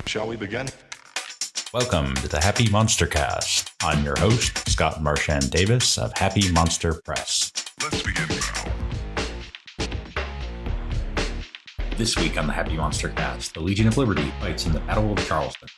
Shall we begin? Welcome to the Happy MonsterCast. I'm your host, Scott Marchand Davis of Happy Monster Press. Let's begin now. This week on the Happy MonsterCast, the Legion of Liberty fights in the Battle of Charleston.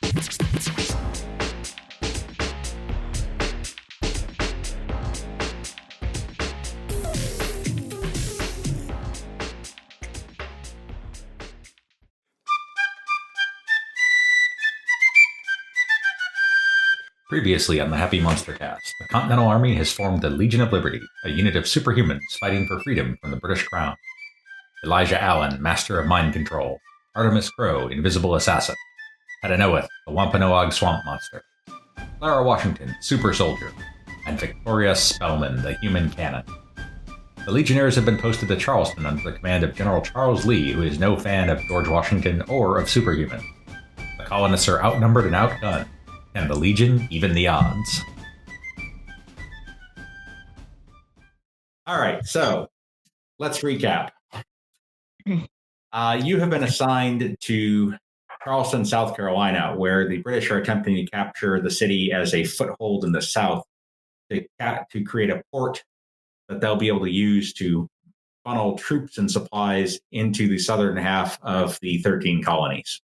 Previously on the Happy MonsterCast, the Continental Army has formed the Legion of Liberty, a unit of superhumans fighting for freedom from the British Crown. Elijah Allen, Master of Mind Control, Artemis Crow, Invisible Assassin, Hadanoeth, the Wampanoag Swamp Monster, Clara Washington, Super Soldier, and Victoria Spellman, the Human Cannon. The Legionnaires have been posted to Charleston under the command of General Charles Lee, who is no fan of George Washington or of superhumans. The colonists are outnumbered and outgunned, and the Legion even the odds. All right, so let's recap. You have been assigned to Charleston, South Carolina, where the British are attempting to capture the city as a foothold in the South to create a port that they'll be able to use to funnel troops and supplies into the southern half of the 13 colonies.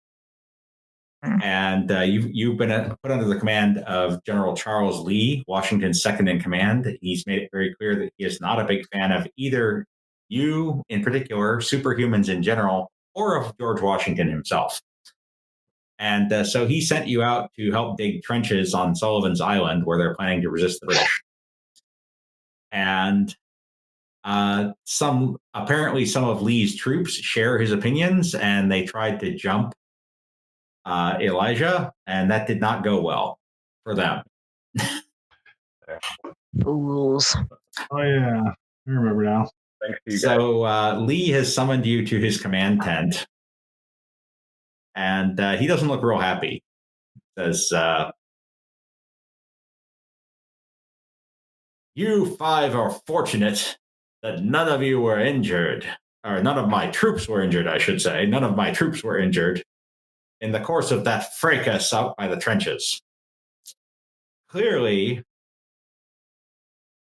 And you've been put under the command of General Charles Lee, Washington's second in command. He's made it very clear that he is not a big fan of either you in particular, superhumans in general, or of George Washington himself. And so he sent you out to help dig trenches on Sullivan's Island, where they're planning to resist the British. And some of Lee's troops share his opinions, and they tried to jump Elijah, and that did not go well for them. Fools. Oh, yeah. I remember now. Thanks to you guys. So Lee has summoned you to his command tent, and he doesn't look real happy. He says, you five are fortunate that none of you were injured, or none of my troops were injured, I should say. None of my troops were injured in the course of that fracas out by the trenches. Clearly,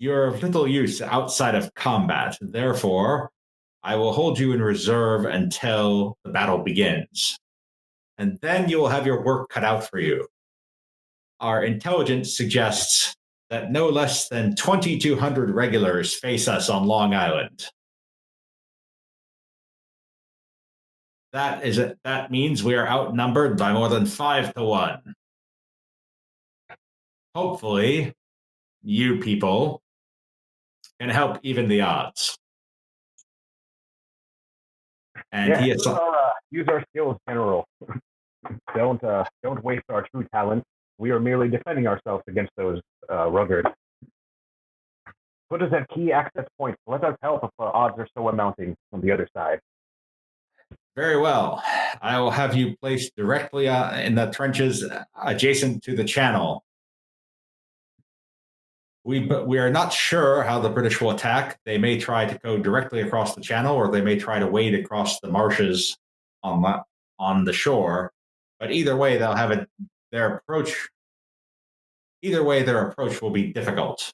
you're of little use outside of combat. Therefore, I will hold you in reserve until the battle begins. And then you will have your work cut out for you. Our intelligence suggests that no less than 2,200 regulars face us on Long Island. That means we are outnumbered by more than 5-1. Hopefully, you people can help even the odds. And yeah, he is use our skills, General. Don't waste our true talent. We are merely defending ourselves against those rugged. Put us at key access points. Let us help if odds are so amounting from the other side. very well. I will have you placed directly in the trenches adjacent to the channel. We are not sure how the British will attack. They may try to go directly across the channel, or they may try to wade across the marshes on the shore. But either way, they'll have their approach. Either way, their approach will be difficult.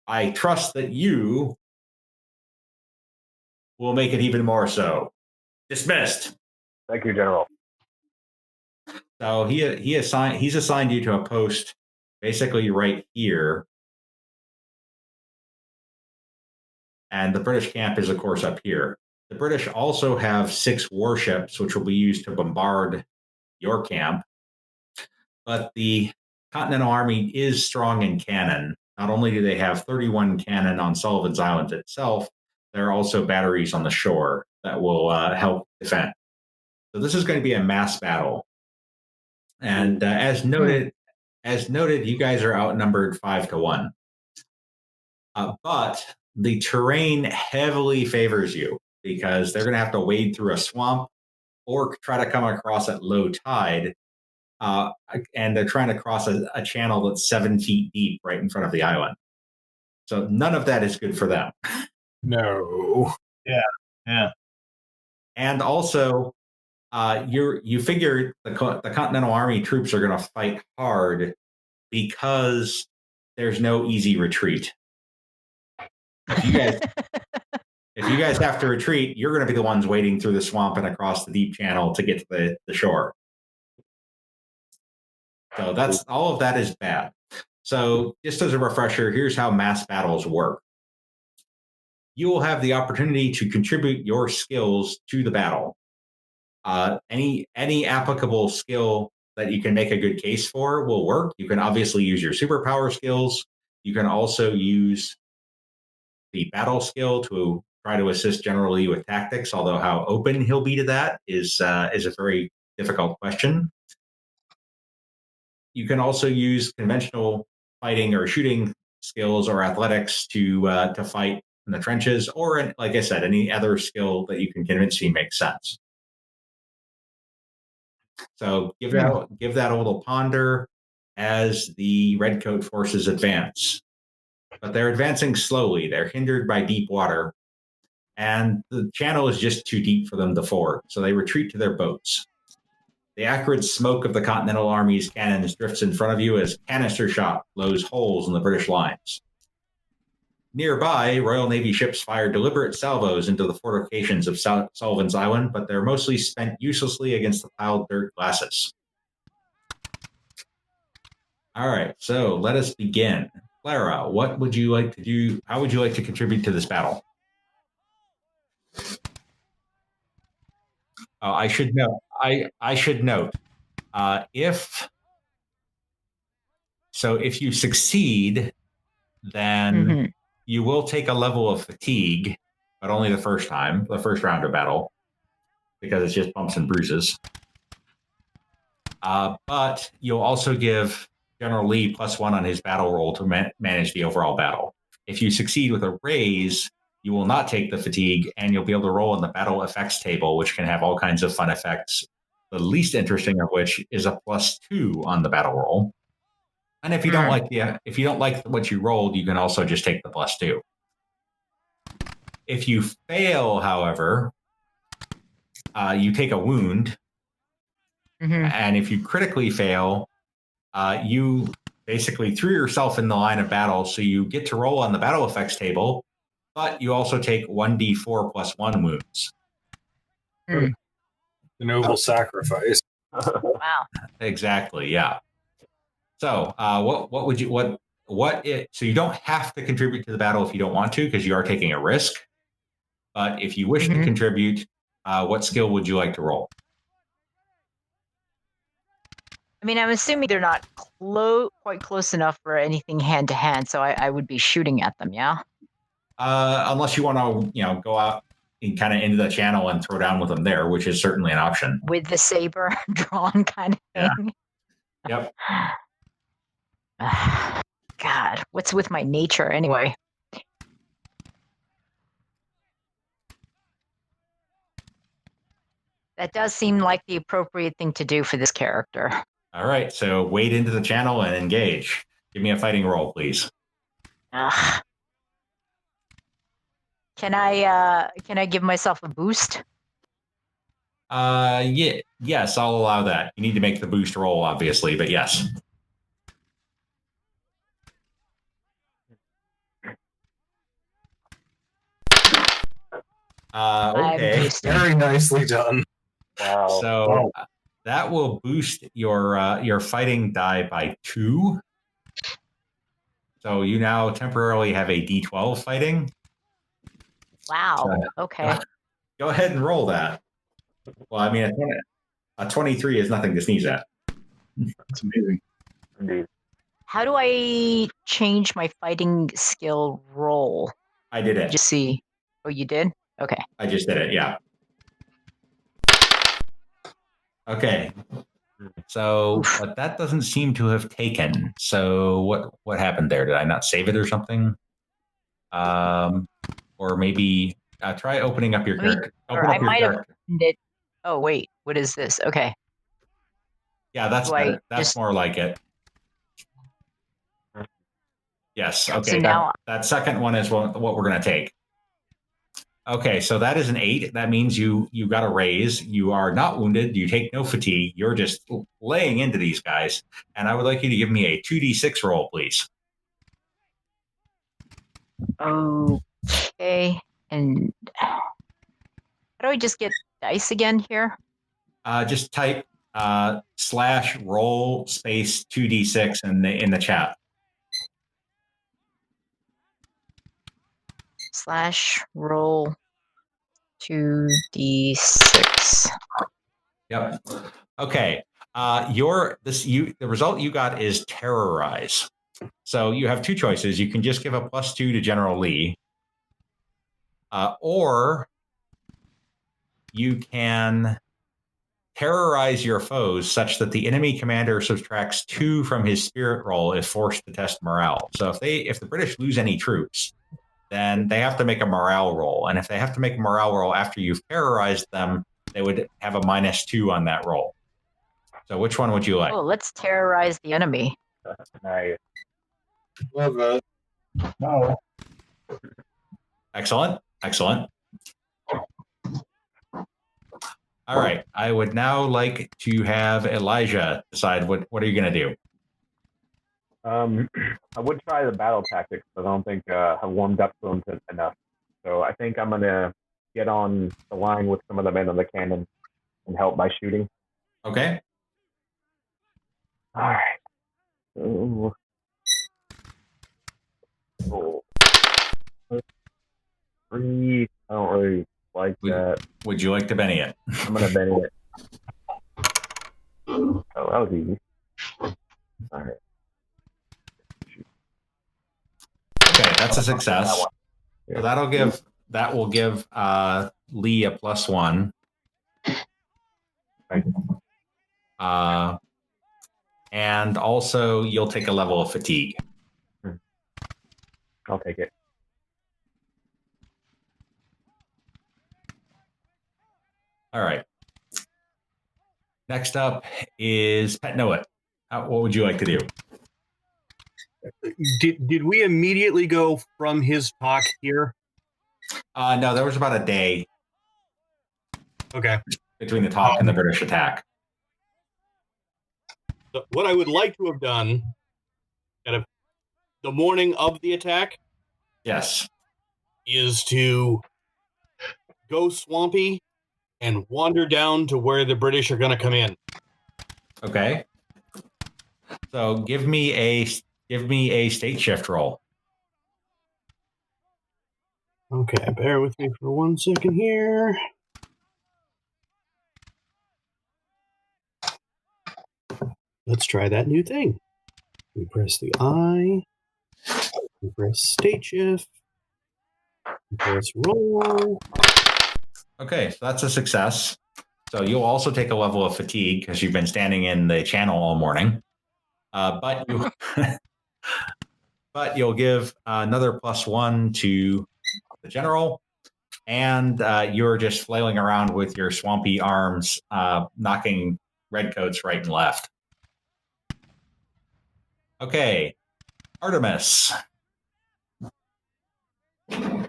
I trust that you will make it even more so. Dismissed. Thank you, General. So he's assigned you to a post basically right here. And the British camp is, of course, up here. The British also have 6 warships, which will be used to bombard your camp. But the Continental Army is strong in cannon. Not only do they have 31 cannon on Sullivan's Island itself, there are also batteries on the shore that will help defend. So this is going to be a mass battle. And as noted, you guys are outnumbered 5-1. But the terrain heavily favors you because they're going to have to wade through a swamp or try to come across at low tide. And they're trying to cross a channel that's 7 feet deep right in front of the island. So none of that is good for them. No. Yeah. And also, you figure the Continental Army troops are going to fight hard because there's no easy retreat. If you guys have to retreat, you're going to be the ones wading through the swamp and across the deep channel to get to the shore. So that's all of that is bad. So just as a refresher, here's how mass battles work. You will have the opportunity to contribute your skills to the battle. Any applicable skill that you can make a good case for will work. You can obviously use your superpower skills. You can also use the battle skill to try to assist generally with tactics, although how open he'll be to that is a very difficult question. You can also use conventional fighting or shooting skills or athletics to fight in the trenches, or like I said, any other skill that you can convince me makes sense. So give that a little ponder as the redcoat forces advance. But they're advancing slowly. They're hindered by deep water, and the channel is just too deep for them to ford, so they retreat to their boats. The acrid smoke of the Continental Army's cannons drifts in front of you as canister shot blows holes in the British lines. Nearby, Royal Navy ships fire deliberate salvos into the fortifications of Sullivan's Island, but they're mostly spent uselessly against the piled dirt glacis. All right, so let us begin. Clara, what would you like to do? How would you like to contribute to this battle? Oh, I should note. I should note. If you succeed, then you will take a level of fatigue, but only the first round of battle, because it's just bumps and bruises. But you'll also give General Lee +1 on his battle roll to manage the overall battle. If you succeed with a raise, you will not take the fatigue, and you'll be able to roll in the battle effects table, which can have all kinds of fun effects. The least interesting of which is a +2 on the battle roll. And if you don't like what you rolled, you can also just take the +2. If you fail, however, you take a wound. And if you critically fail, you basically threw yourself in the line of battle, so you get to roll on the battle effects table, but you also take 1d4 +1 wounds. The noble sacrifice. Wow. Exactly, yeah. So so you don't have to contribute to the battle if you don't want to, because you are taking a risk. But if you wish to contribute, what skill would you like to roll? I mean, I'm assuming they're not quite close enough for anything hand to hand, so I would be shooting at them, yeah? Unless you want to, go out and kind of into the channel and throw down with them there, which is certainly an option. With the saber drawn kind of thing. Yeah. Yep. God, what's with my nature anyway? That does seem like the appropriate thing to do for this character. All right, so wade into the channel and engage. Give me a fighting roll, please. Can I give myself a boost? Yes, I'll allow that. You need to make the boost roll, obviously, but yes. Okay. Very nicely done. Wow. So that will boost your fighting die by 2. So you now temporarily have a D12 fighting. Wow. So, Okay. Go ahead and roll that. Well, I mean, a 23 is nothing to sneeze at. That's amazing. Indeed. How do I change my fighting skill roll? I did it. Just see. Oh, you did? Okay. I just did it, yeah. Okay. So, but that doesn't seem to have taken. So what happened there? Did I not save it or something? Or maybe try opening up your character. Open up your character. Oh, wait. What is this? Okay. Yeah, that's better. That's more like it. Yes. Okay. So now that second one is what we're going to take. Okay, so that is an 8. That means you got a raise. You are not wounded. You take no fatigue. You're just laying into these guys. And I would like you to give me a 2d6 roll, please. Okay. And how do I just get dice again here? Just type /roll space 2d6 in the chat. /roll 2d6. Yep. Okay. The result you got is terrorize. So you have two choices. You can just give a +2 to General Lee, or you can terrorize your foes such that the enemy commander subtracts 2 from his spirit roll if forced to test morale. So if the British lose any troops, then they have to make a morale roll. And if they have to make a morale roll after you've terrorized them, they would have a -2 on that roll. So which one would you like? Oh, let's terrorize the enemy. Nice. Love that. No. Excellent. All right. I would now like to have Elijah decide what are you going to do? I would try the battle tactics, but I don't think I've warmed up to them enough. So I think I'm gonna get on the line with some of the men on the cannon and help by shooting. Okay. All right. Ooh. Oh. 3. I don't really like that. Would you like to Benny it? I'm gonna Benny it. Oh, that was easy. All right. Okay, that's a success. That So that will give Lee a +1. Thank And also you'll take a level of fatigue. I'll take it. All right. Next up is Pet Know It. What would you like to do? Did we immediately go from his talk here? No, there was about a day Okay. between the talk and the British attack. So what I would like to have done at the morning of the attack Yes. is to go swampy and wander down to where the British are going to come in. Okay. So give me a state shift roll. Okay, bear with me for 1 second here. Let's try that new thing. We press the I. We press state shift. We press roll. Okay, so that's a success. So you'll also take a level of fatigue because you've been standing in the channel all morning. But you'll give another +1 to the general, and you're just flailing around with your swampy arms, knocking redcoats right and left. Okay, Artemis. Am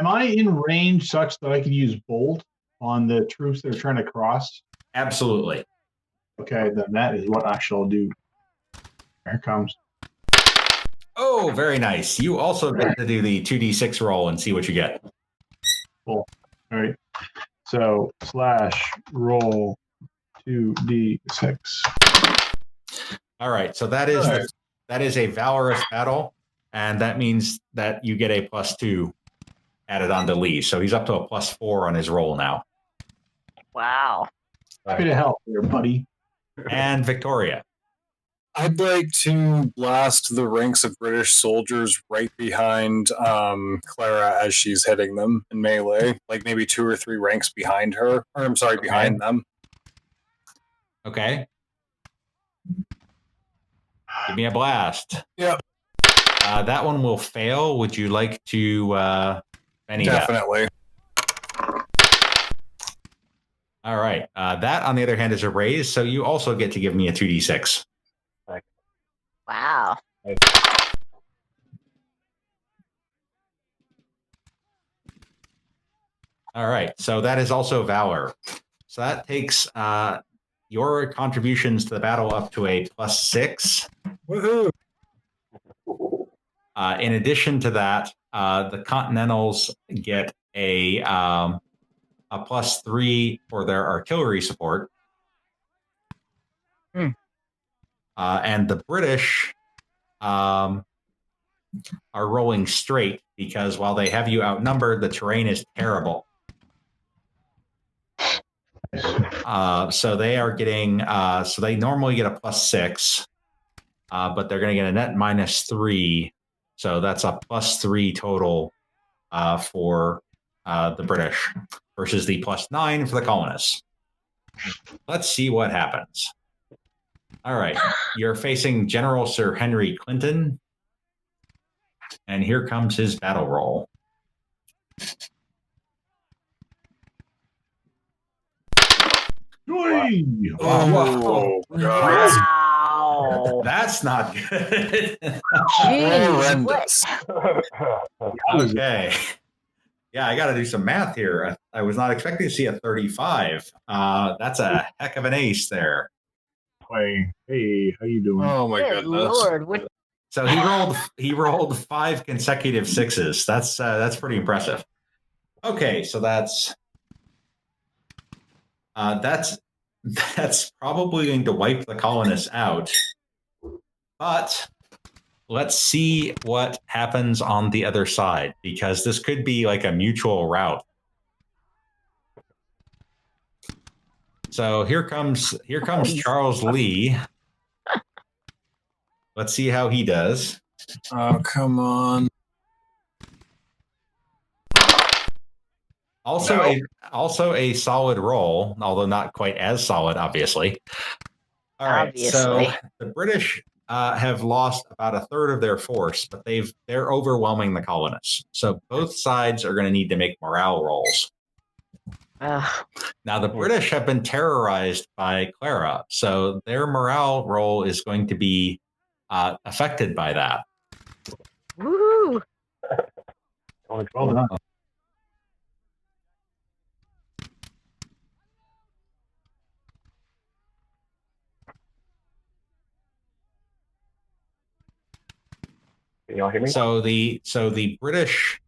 I in range such that I can use bolt on the troops that are trying to cross? Absolutely. Okay, then that is what I shall do. Here it comes. Oh, very nice. You also get to do the 2d6 roll and see what you get. Cool. All right. So /roll 2d6. All right. So that is a valorous battle, and that means that you get a +2 added on to Lee. So he's up to a +4 on his roll now. Wow. Happy to help here, buddy. And Victoria. I'd like to blast the ranks of British soldiers right behind Clara as she's hitting them in melee, like maybe 2 or 3 ranks behind her. Or I'm sorry, behind them. Okay. Give me a blast. Yep. That one will fail. Would you like to Benny that? Definitely. All right. That, on the other hand, is a raise, so you also get to give me a 2d6. Wow. All right. So that is also valor. So that takes your contributions to the battle up to a +6. Woohoo! In addition to that, the Continentals get a +3 for their artillery support. And the British are rolling straight because while they have you outnumbered, the terrain is terrible. So they are getting, so they normally get a +6, but they're going to get a net -3. So that's a +3 total for the British versus the +9 for the colonists. Let's see what happens. All right. You're facing General Sir Henry Clinton. And here comes his battle roll. Oh, God. Wow. That's not good. Jeez, what? Horrendous. Okay. Yeah, I got to do some math here. I was not expecting to see a 35. That's a heck of an ace there. Hey, how you doing? Oh, my Good goodness. Lord, what? So he rolled 5 consecutive 6s. That's pretty impressive. Okay, so that's probably going to wipe the colonists out. But let's see what happens on the other side, because this could be like a mutual rout. So here comes Charles Lee. Let's see how he does. Oh, come on. Also a solid roll, although not quite as solid, obviously. All right, Obviously. so the British have lost about a third of their force, but they're overwhelming the colonists. So both sides are going to need to make morale rolls. Now the British have been terrorized by Clara, so their morale roll is going to be affected by that. Woo! Well done. Can y'all hear me? So the British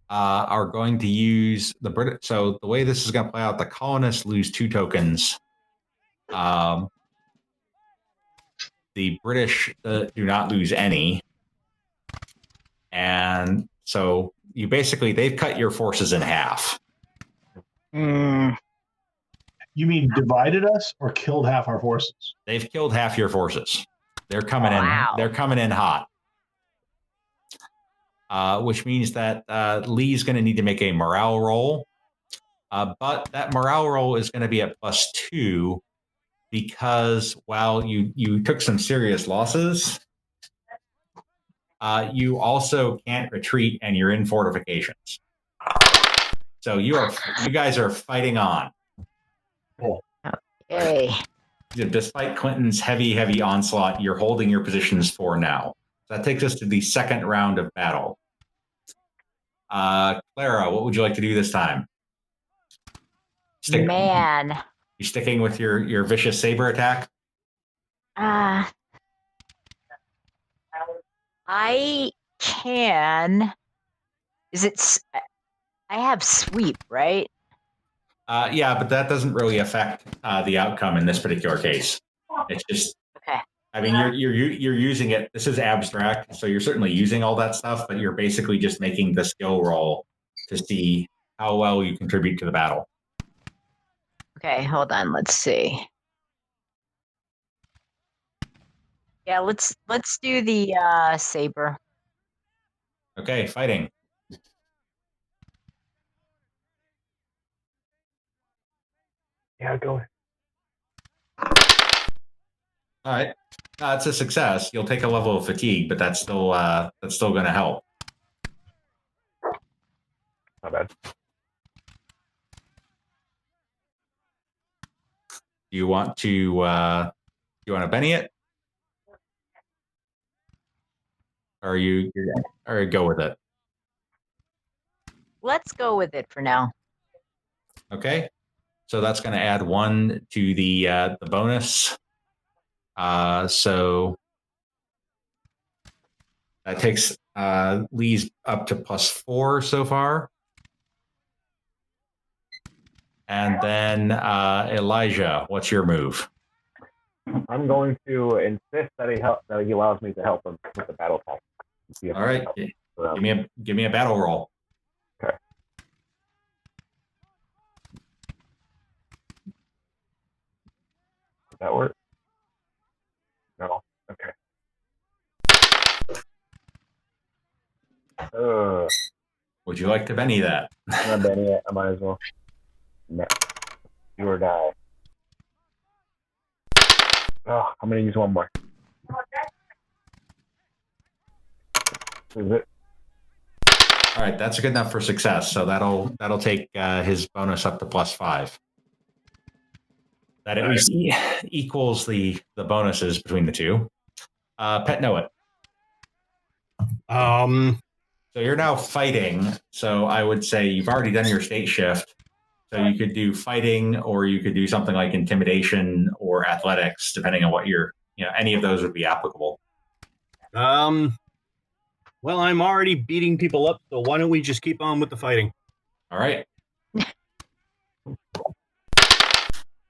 are going to use the British. So the way this is going to play out, the colonists lose 2 tokens. The British do not lose any, and so they've cut your forces in half. Mm. You mean divided us or killed half our forces? They've killed half your forces. They're coming Wow. in. They're coming in hot. Which means that Lee's going to need to make a morale roll. But that morale roll is going to be at +2 because while you took some serious losses, you also can't retreat and you're in fortifications. So you guys are fighting on. Hey. Despite Clinton's heavy onslaught, you're holding your positions for now. That takes us to the second round of battle. Clara, what would you like to do this time? Man. You sticking with your vicious saber attack? I can. I have sweep, right? Yeah, but that doesn't really affect the outcome in this particular case. It's just, Okay. I mean, you're using it. This is abstract, so you're certainly using all that stuff, but you're basically just making the skill roll to see how well you contribute to the battle. Okay, hold on. Let's see. Yeah, let's do the saber. Okay, fighting. Yeah, go ahead. All right, it's a success. You'll take a level of fatigue, but that's still going to help. Not bad. Do you want to Benny it, or you go with it? Let's go with it for now. Okay. So that's going to add 1 to the bonus. So that takes Lee's up to +4 so far. And then Elijah, what's your move? I'm going to insist that he allows me to help him with the battle tech. All right. Give me a battle roll. Okay. Does that work? No. Okay. Would you like to Benny that? I'm not betting it. I might as well. No. Do or die. Oh, I'm gonna use one more. Is it? All right, that's good enough for success. So that'll take his bonus up to +5. That at least equals the bonuses between the two. Pet know it. So you're now fighting. So I would say you've already done your state shift. So you could do fighting, or you could do something like intimidation or athletics, depending on what any of those would be applicable. Well, I'm already beating people up, so why don't we just keep on with the fighting? All right.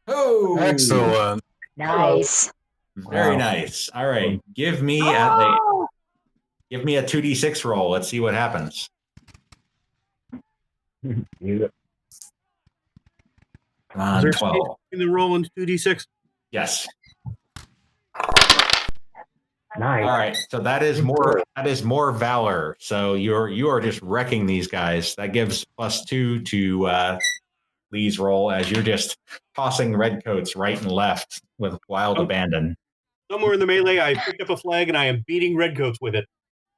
Oh, Excellent. Nice. Very nice. All right, give me Oh! a 2d6 roll. Let's see what happens. Use it. Come on, Is there 12. space in the roll in 2d6? Yes. Nice. All right. So that is more valor. So you are just wrecking these guys. That gives +2 to Lee's roll as you're just tossing redcoats right and left with wild abandon. Somewhere in the melee, I picked up a flag and I am beating redcoats with it.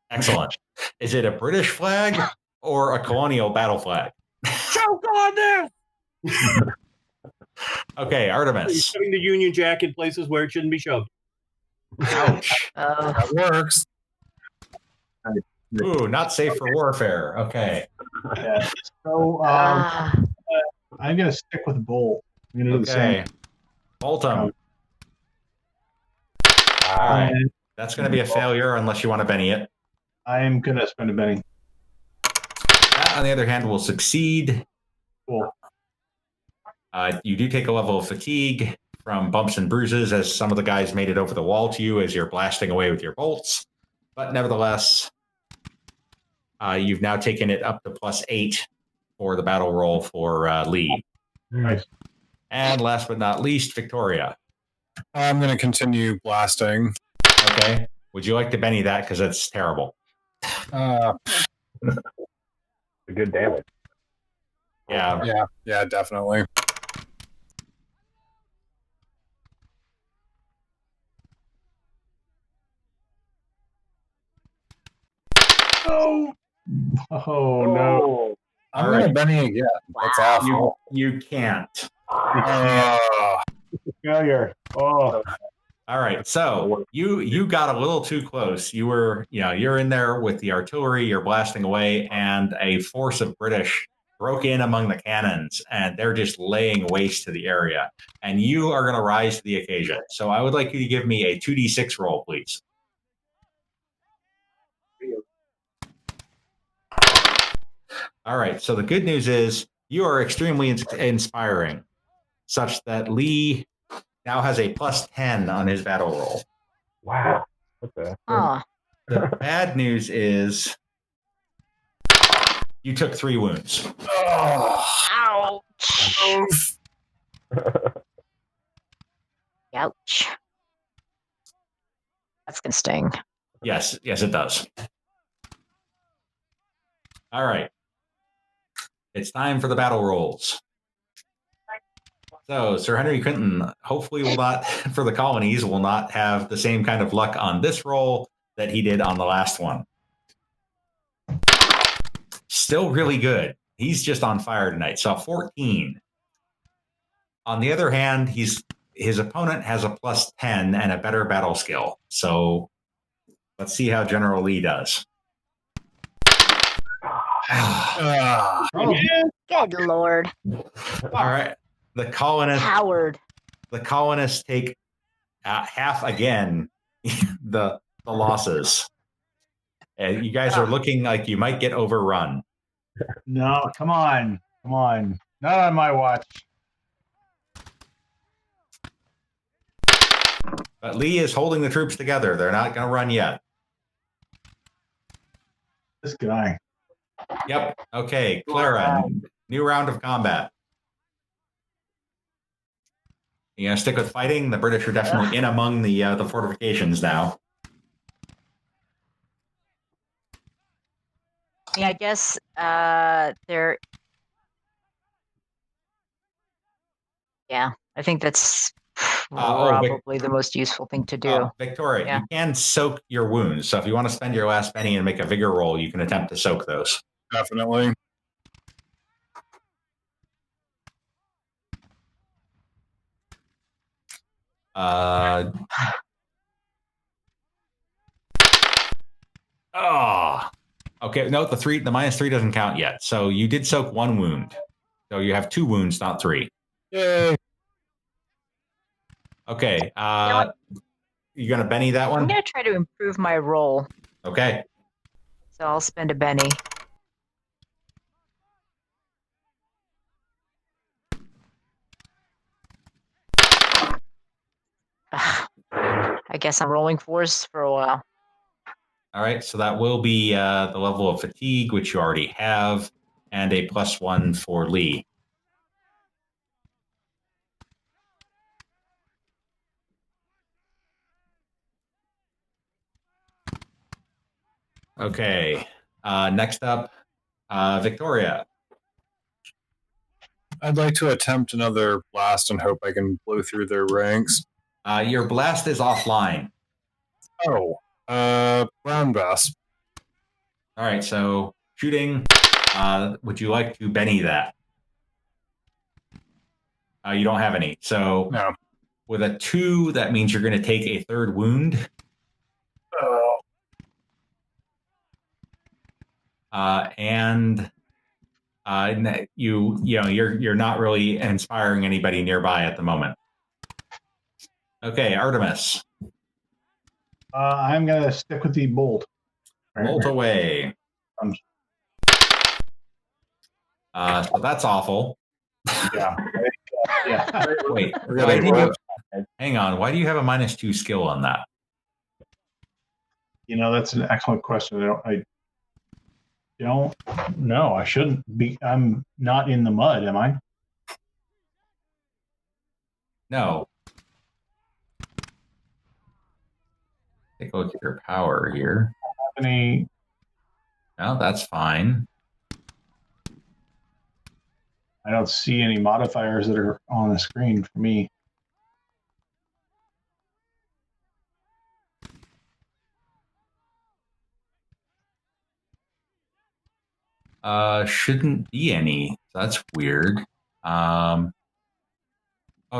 Excellent. Is it a British flag or a colonial battle flag? Choke on this! Okay, Artemis. Shoving the Union Jack in places where it shouldn't be shoved. Ouch. That works. Ooh, not safe for warfare. Okay. Yeah. So I'm gonna stick with Bolt. I'm gonna do the same. Okay. Bolt 'em. All right. That's going to be a failure unless you want to Benny it. I'm gonna spend a Benny. That, on the other hand, will succeed. Cool. You do take a level of fatigue from bumps and bruises as some of the guys made it over the wall to you as you're blasting away with your bolts. But nevertheless, you've now taken it up to +8 for the battle roll for Lee. Nice. And last but not least, Victoria. I'm going to continue blasting. Okay. Would you like to Benny that? Because that's terrible. Uh, A good damage. Yeah. yeah, definitely. Oh no. I'm All going to right. Benny again. That's awful. You can't. Failure. Oh. All right, so you got a little too close. You're in there with the artillery, you're blasting away, and a force of British broke in among the cannons, and they're just laying waste to the area. And you are going to rise to the occasion. So I would like you to give me a 2d6 roll, please. All right, so the good news is you are extremely inspiring, such that Lee now has a +10 on his battle roll. Wow. What the? Oh, The bad news is you took 3 wounds. ouch. Ouch. That's going to sting. Yes, it does. All right. It's time for the battle rolls. So, Sir Henry Clinton hopefully will not, for the colonies, will not have the same kind of luck on this roll that he did on the last one. Still really good. He's just on fire tonight. So 14. On the other hand, his opponent has a +10 and a better battle skill. So let's see how General Lee does. Ah, Oh, Good lord. all right. The Coward. colonists take half again the losses. You guys are looking like you might get overrun. No, come on. Come on. Not on my watch. But Lee is holding the troops together. They're not going to run yet. This guy. Yep. Okay, Clara, new round of combat. You gonna stick with fighting? The British are definitely in among the fortifications now. Yeah, I guess they're. Yeah, I think that's probably the most useful thing to do. Victoria, Yeah. you can soak your wounds. So if you want to spend your last penny and make a vigor roll, you can attempt to soak those. definitely. Okay. No, the -3 doesn't count yet. So you did soak one wound. So you have 2 wounds, not 3. Yay. Okay. know You gonna Benny that I'm one? gonna try to improve my roll, Okay. so I'll spend a Benny. I guess I'm rolling 4s for a while. All right. So that will be the level of fatigue, which you already have, and a +1 for Lee. Okay. Next up, Victoria. I'd like to attempt another blast and hope I can blow through their ranks. Your blast is offline. Oh, ground blast. All right. So shooting. Would you like to Benny that? You don't have any. So No. with a 2, that means you're going to take a 3rd wound. Oh. And you're not really inspiring anybody nearby at the moment. Okay, Artemis. I'm going to stick with the bolt. Bolt away. So that's awful. Yeah. Yeah. Wait, We're getting hang on. Why do you have a -2 skill on that? That's an excellent question. I don't know. I shouldn't be. I'm not in the mud, am I? No. Take a look at your power here. Any? No, that's fine. I don't see any modifiers that are on the screen for me. Shouldn't be any. That's weird. Oh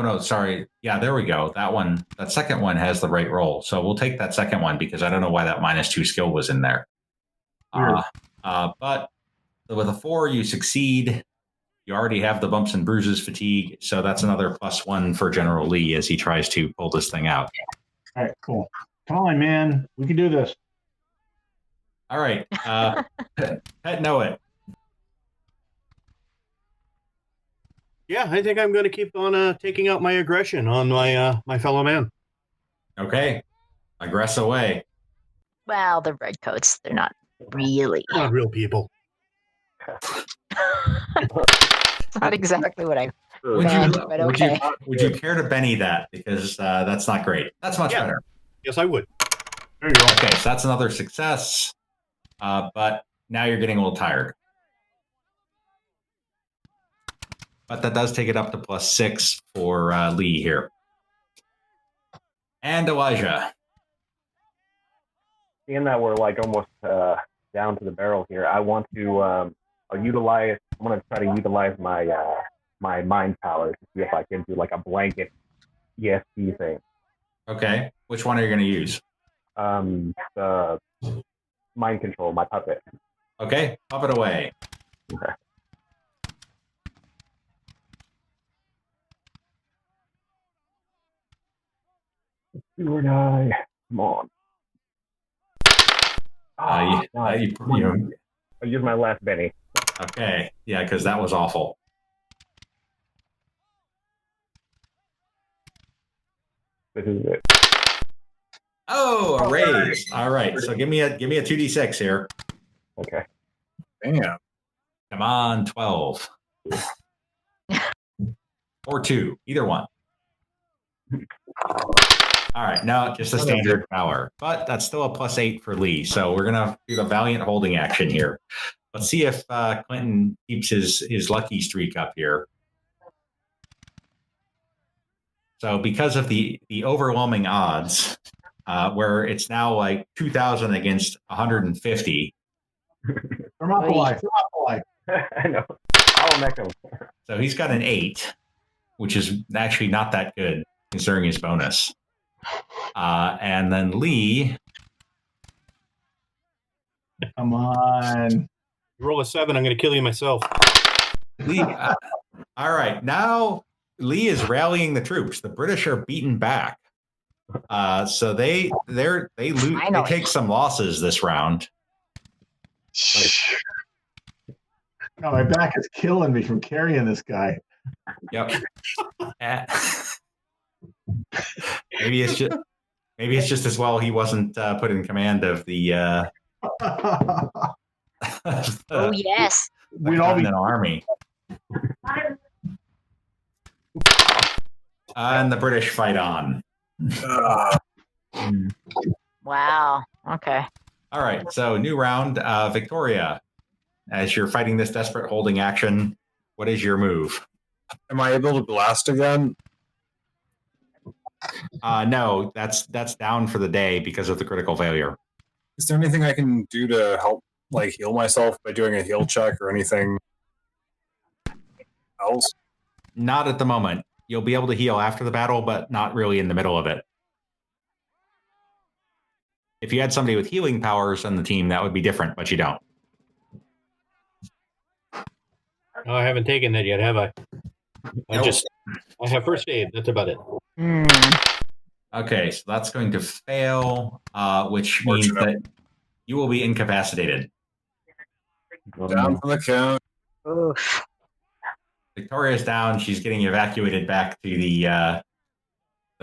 no, sorry. Yeah, there we go. That second one has the right roll. So we'll take that second one because I don't know why that -2 skill was in there. But with a 4, you succeed. You already have the bumps and bruises fatigue, so that's another +1 for General Lee as he tries to pull this thing out. All right, cool. Come on, man. We can do this. All right. Pet know it. Yeah, I think I'm going to keep on taking out my aggression on my fellow man. Okay. Aggress away. Well, the redcoats, they're not really. They're not real people. It's not exactly what I Would meant, you, but would okay. would you care to Benny that? Because that's not great. That's much better. Yes, I would. There you go. Okay, so that's another success. But now you're getting a little tired. But that does take it up to +6 for Lee here. And Elijah. Seeing that we're like almost down to the barrel here, I want to utilize. I'm going to try to utilize my my mind power to see if I can do like a blanket ESP thing. Okay. Which one are you going to use? The mind control, my puppet. Okay. Puppet away. Okay. You and I. Come on. Nice. I'll use my last Benny. Okay. Yeah, because that was awful. This is it. Oh, a raise. All right. So give me a 2d6 here. Okay. Damn. Come on, 12. Or 2. Either one. All right. No, just a standard power. But that's still a +8 for Lee. So we're going to do the valiant holding action here. Let's see if Clinton keeps his lucky streak up here. So because of the overwhelming odds, where it's now like 2,000 against 150. Thermopylae. I know. I'll neck him. So he's got an 8, which is actually not that good considering his bonus. And then Lee. Come on. Roll a 7, I'm going to kill you myself. Lee. All right. Now Lee is rallying the troops. The British are beaten back. So they take some losses this round. No, my back is killing me from carrying this guy. Yep. Maybe it's just as well he wasn't put in command of the Oh yes. We'd all be army. And the British fight on. Wow. Okay. All right. So new round, Victoria. As you're fighting this desperate holding action, what is your move? Am I able to blast again? No, that's down for the day because of the critical failure. Is there anything I can do to help, like, heal myself by doing a heal check or anything else? Not at the moment. You'll be able to heal after the battle, but not really in the middle of it. If you had somebody with healing powers on the team, that would be different, but you don't. Oh, I haven't taken that yet, have I? Nope. I have first aid. That's about it. Okay, so that's going to fail, which means that you will be incapacitated. Down from the count. Oof. Victoria's down. She's getting evacuated back to the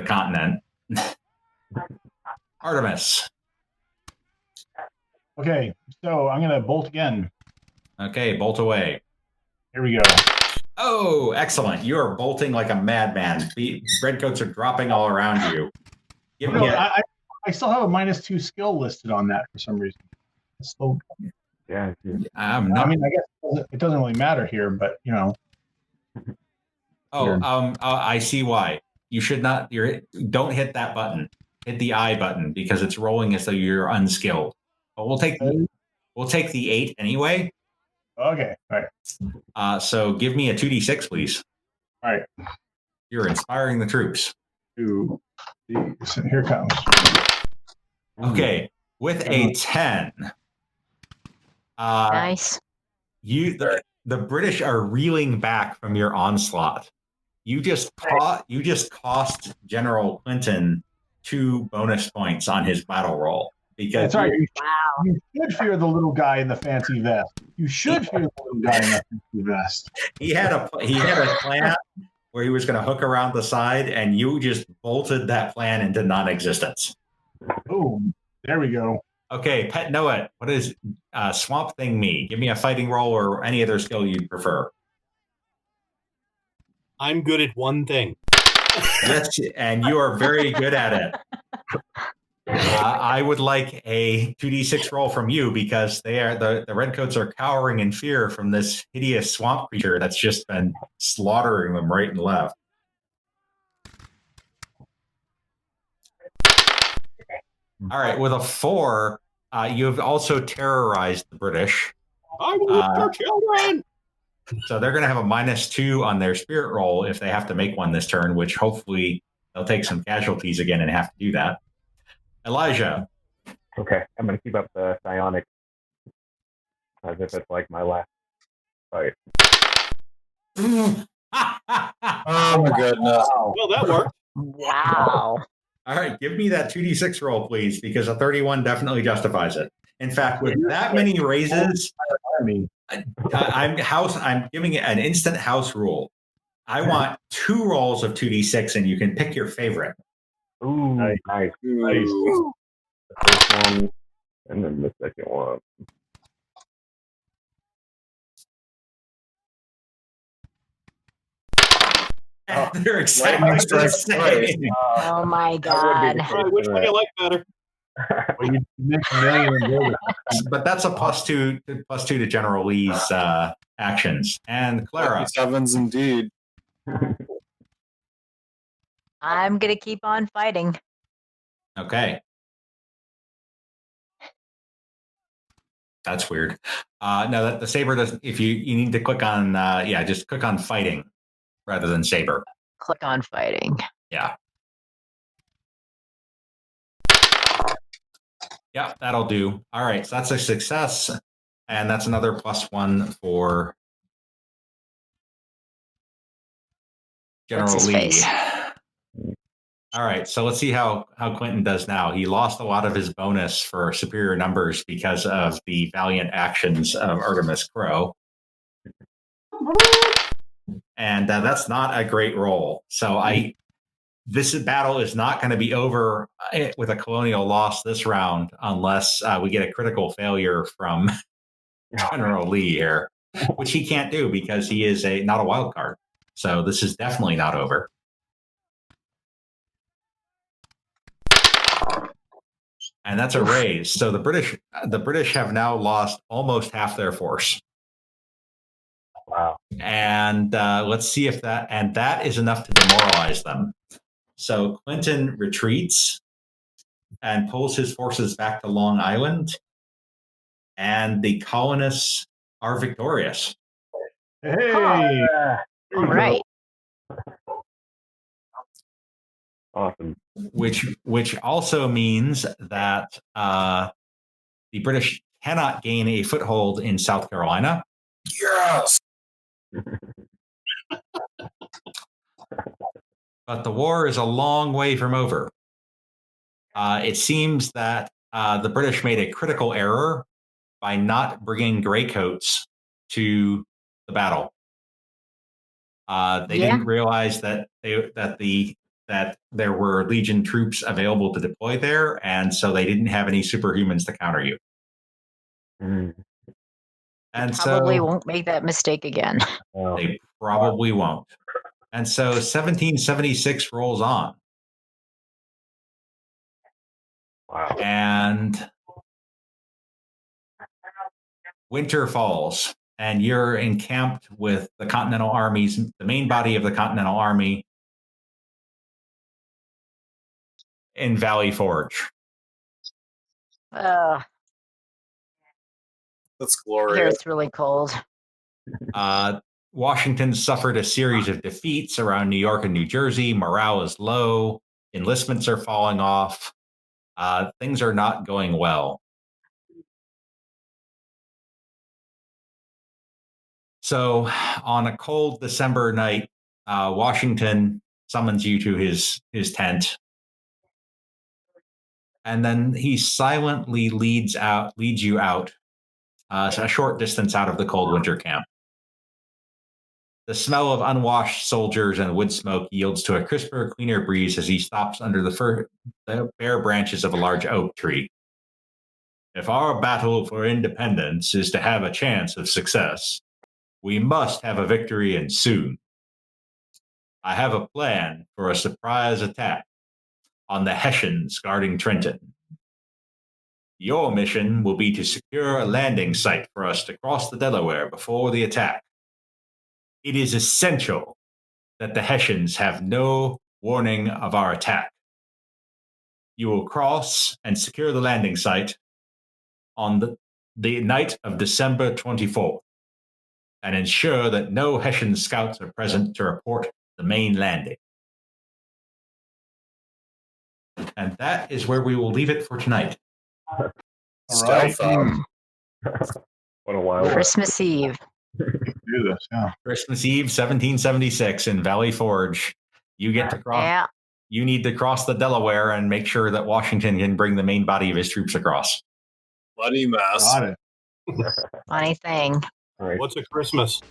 continent. Artemis. Okay, so I'm going to bolt again. Okay, bolt away. Here we go. Oh, excellent. You are bolting like a madman. The redcoats are dropping all around you. Give me I still have a -2 skill listed on that for some reason. So, Yeah. I mean, I guess it doesn't really matter here, but, you know. I see why. You should not. Don't hit that button. Hit the I button because it's rolling as though you're unskilled. But we'll take the 8 anyway. Okay. All right. So give me a 2d6, please. All right. You're inspiring the troops. 2 these. Here comes. Okay, with a 10. Nice. The British are reeling back from your onslaught. You just cost General Clinton 2 bonus points on his battle roll because That's right. Wow. You should fear the little guy in the fancy vest. You should fear the little guy in the fancy vest. he had a plan where he was going to hook around the side, and you just bolted that plan into non-existence. Boom. There we go. Okay, Pet Noah, what is Swamp Thing me? Give me a fighting roll or any other skill you'd prefer. I'm good at one thing. Yes, and you are very good at it. I would like a 2d6 roll from you because the redcoats are cowering in fear from this hideous swamp creature that's just been slaughtering them right and left. All right, with a 4, you have also terrorized the British. I will lift our children. So they're going to have a -2 on their spirit roll if they have to make one this turn, which hopefully they'll take some casualties again and have to do that. Elijah. Okay, I'm going to keep up the psionic as if it's like my last fight. Oh my goodness. Wow. Well, that worked. Wow. All right, give me that 2d6 roll, please, because a 31 definitely justifies it. In fact, with that many raises, Army. I'm giving it an instant house rule. I want 2 rolls of 2d6, and you can pick your favorite. Ooh, Nice. nice. Ooh. The first one, and then the second one. They're exactly lightning the strikes twice. same. Oh my That would be god. the All right, which one do you like better? Well, you make a million and go to But that's a +2 to General Lee's actions. And Clara, Lucky sevens indeed. I'm gonna keep on fighting. okay. That's weird. No, that the saber doesn't. If you need to click on, just click on fighting rather than saber. Click on fighting. Yeah. Yeah, that'll do. All right, so that's a success, and that's another +1 for General What's his Lee. face? All right, so let's see how Quentin does now. He lost a lot of his bonus for superior numbers because of the valiant actions of Artemis Crow. And that's not a great roll. So this battle is not going to be over with a colonial loss this round unless we get a critical failure from General Lee here, which he can't do because he is not a wild card. So this is definitely not over. And that's a raise. So the British have now lost almost half their force. Wow. And let's see if that is enough to demoralize them. So Clinton retreats and pulls his forces back to Long Island, and the colonists are victorious. Hey, Ah, All right. awesome. Which also means that the British cannot gain a foothold in South Carolina. Yes. But the war is a long way from over. It seems that the British made a critical error by not bringing graycoats to the battle. They didn't realize that there were Legion troops available to deploy there, and so they didn't have any superhumans to counter you. Mm. And Probably so won't make that mistake again. Wow. they probably won't. And so 1776 rolls on. Wow. And winter falls, and you're encamped with the Continental armies, the main body of the Continental Army in Valley Forge. I That's hear glorious. it's really cold. Washington suffered a series of defeats around New York and New Jersey. Morale is low. Enlistments are falling off. Things are not going well. So on a cold December night, Washington summons you to his tent. And then he silently leads you out a short distance out of the cold winter camp. The smell of unwashed soldiers and wood smoke yields to a crisper, cleaner breeze as he stops under the bare branches of a large oak tree. If our battle for independence is to have a chance of success, we must have a victory, and soon. I have a plan for a surprise attack on the Hessians guarding Trenton. Your mission will be to secure a landing site for us to cross the Delaware before the attack. It is essential that the Hessians have no warning of our attack. You will cross and secure the landing site on the night of December 24th and ensure that no Hessian scouts are present to report the main landing. And that is where we will leave it for tonight. Stealth up. What a wild. Christmas Eve. Do this, yeah. Christmas Eve, 1776, in Valley Forge. You get to cross. Yeah. You need to cross the Delaware and make sure that Washington can bring the main body of his troops across. Bloody mess. Got it. Funny thing. All right. What's a Christmas?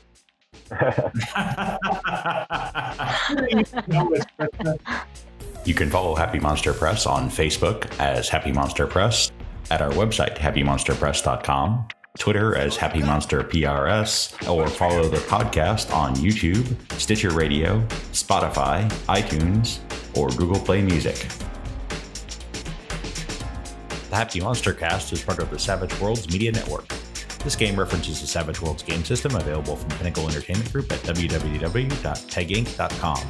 You can follow Happy Monster Press on Facebook as Happy Monster Press, at our website, happymonsterpress.com, Twitter as Happy Monster PRS, or follow the podcast on YouTube, Stitcher Radio, Spotify, iTunes, or Google Play Music. The Happy Monster Cast is part of the Savage Worlds Media Network. This game references the Savage Worlds game system available from Pinnacle Entertainment Group at www.peginc.com.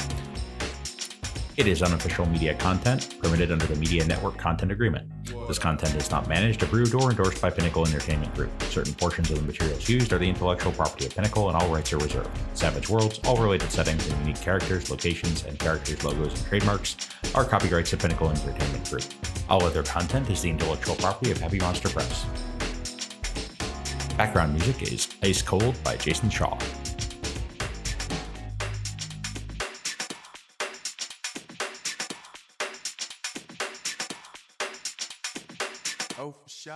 It is unofficial media content permitted under the Media Network Content Agreement. This content is not managed, approved, or endorsed by Pinnacle Entertainment Group. Certain portions of the materials used are the intellectual property of Pinnacle and all rights are reserved. Savage Worlds, all related settings and unique characters, locations, and characters' logos and trademarks are copyrights of Pinnacle Entertainment Group. All other content is the intellectual property of Happy Monster Press. Background music is Ice Cold by Jason Shaw. Oh, for sure.